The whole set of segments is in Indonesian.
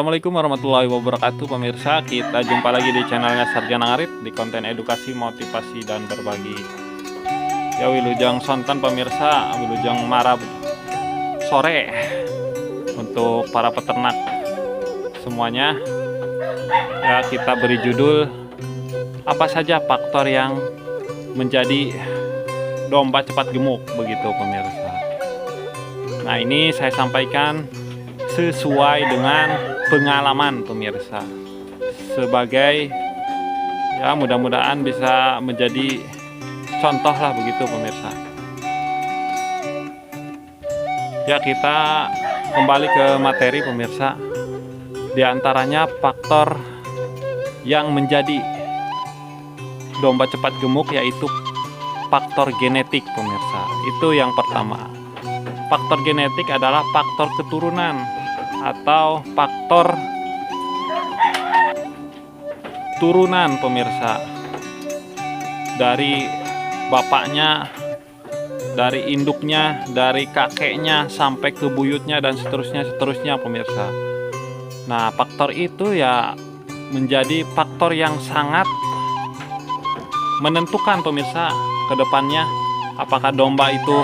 Assalamualaikum warahmatullahi wabarakatuh pemirsa. Kita jumpa lagi di channelnya Sarjana Ngarit di konten edukasi, motivasi, dan berbagi. Ya wilujeng sonten pemirsa, wilujeng marab sore untuk para peternak semuanya. Ya, kita beri judul apa saja faktor yang menjadi domba cepat gemuk begitu pemirsa. Nah, ini saya sampaikan sesuai dengan pengalaman pemirsa, sebagai ya mudah-mudahan bisa menjadi contoh lah begitu pemirsa. Ya, kita kembali ke materi pemirsa. Di antaranya faktor yang menjadi domba cepat gemuk yaitu faktor genetik pemirsa. Itu yang pertama. Faktor genetik adalah faktor keturunan atau faktor turunan pemirsa, dari bapaknya, dari induknya, dari kakeknya sampai ke buyutnya dan seterusnya pemirsa. Nah, faktor itu ya menjadi faktor yang sangat menentukan pemirsa ke depannya, apakah domba itu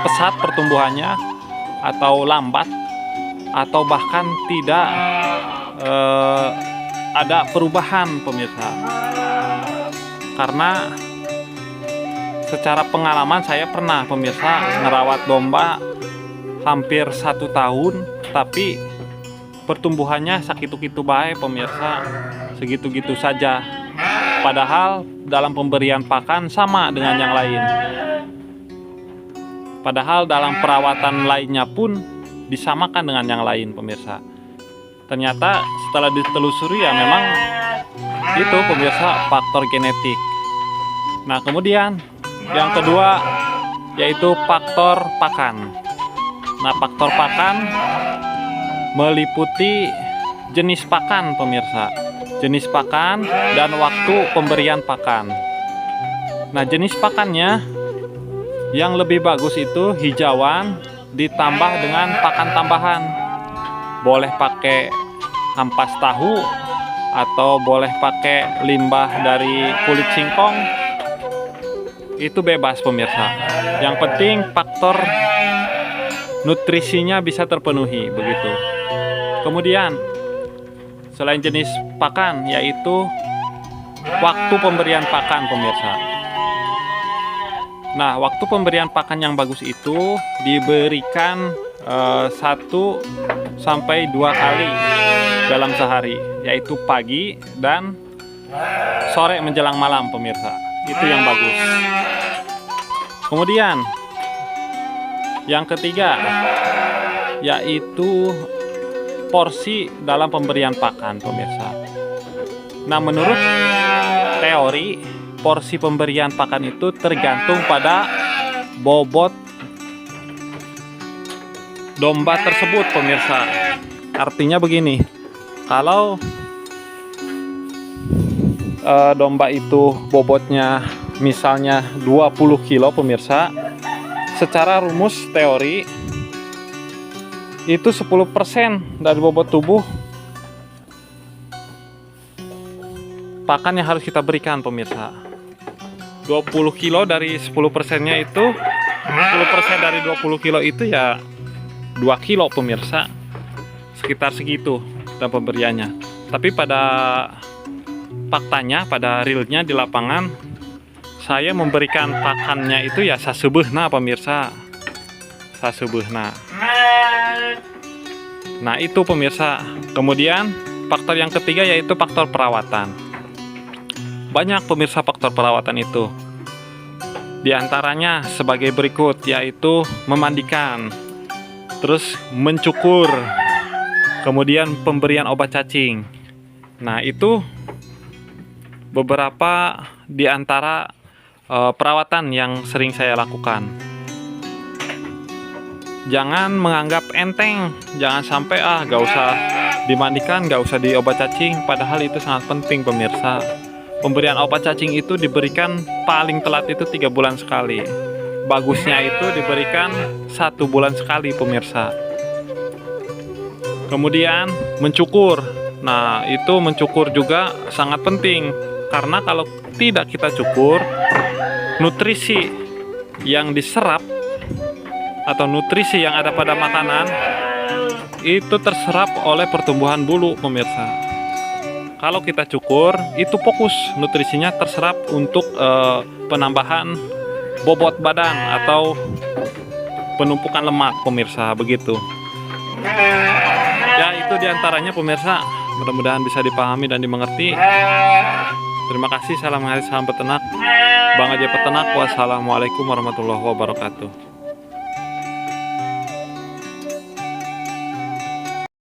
pesat pertumbuhannya atau lambat, atau bahkan tidak ada perubahan pemirsa. Karena secara pengalaman saya pernah pemirsa ngerawat domba hampir 1 tahun, tapi pertumbuhannya sakitu-kitu baik pemirsa, segitu-gitu saja. Padahal dalam pemberian pakan sama dengan yang lain. Padahal dalam perawatan lainnya pun disamakan dengan yang lain pemirsa. Ternyata setelah ditelusuri ya memang itu pemirsa faktor genetik. Nah, kemudian yang kedua yaitu faktor pakan. Nah, faktor pakan meliputi jenis pakan pemirsa, jenis pakan dan waktu pemberian pakan. Nah, jenis pakannya yang lebih bagus itu hijauan ditambah dengan pakan tambahan. Boleh pakai ampas tahu atau boleh pakai limbah dari kulit singkong, itu bebas pemirsa. Yang penting faktor nutrisinya bisa terpenuhi begitu. Kemudian selain jenis pakan yaitu waktu pemberian pakan pemirsa. Nah, waktu pemberian pakan yang bagus itu diberikan 1 sampai 2 kali dalam sehari, yaitu pagi dan sore menjelang malam pemirsa. Itu yang bagus. Kemudian yang ketiga yaitu porsi dalam pemberian pakan pemirsa. Nah, menurut teori porsi pemberian pakan itu tergantung pada bobot domba tersebut pemirsa. Artinya begini, kalau domba itu bobotnya misalnya 20 kilo pemirsa, secara rumus teori itu 10% dari bobot tubuh pakan yang harus kita berikan pemirsa. 20 kilo dari 10%-nya itu, 10% dari 20 kilo itu ya 2 kilo pemirsa. Sekitar segitu dan pemberiannya. Tapi pada faktanya, pada realnya di lapangan, saya memberikan pakannya itu ya sasebeuna pemirsa. Sasebeuna. Nah, itu pemirsa. Kemudian faktor yang ketiga yaitu faktor perawatan. Banyak pemirsa faktor perawatan itu. Di antaranya sebagai berikut, yaitu memandikan, terus mencukur, kemudian pemberian obat cacing. Nah, itu beberapa di antara perawatan yang sering saya lakukan. Jangan menganggap enteng, jangan sampai gak usah dimandikan, gak usah diobat cacing, padahal itu sangat penting pemirsa. Pemberian obat cacing itu diberikan paling telat itu 3 bulan sekali. Bagusnya itu diberikan 1 bulan sekali pemirsa. Kemudian mencukur. Nah, itu mencukur juga sangat penting karena kalau tidak kita cukur, nutrisi yang diserap atau nutrisi yang ada pada makanan itu terserap oleh pertumbuhan bulu, pemirsa. Kalau kita cukur, itu fokus nutrisinya terserap untuk penambahan bobot badan atau penumpukan lemak, pemirsa, begitu. Ya, itu diantaranya, pemirsa. Mudah-mudahan bisa dipahami dan dimengerti. Terima kasih. Salam hari, salam peternak. Bang Aja Peternak. Wassalamualaikum warahmatullahi wabarakatuh.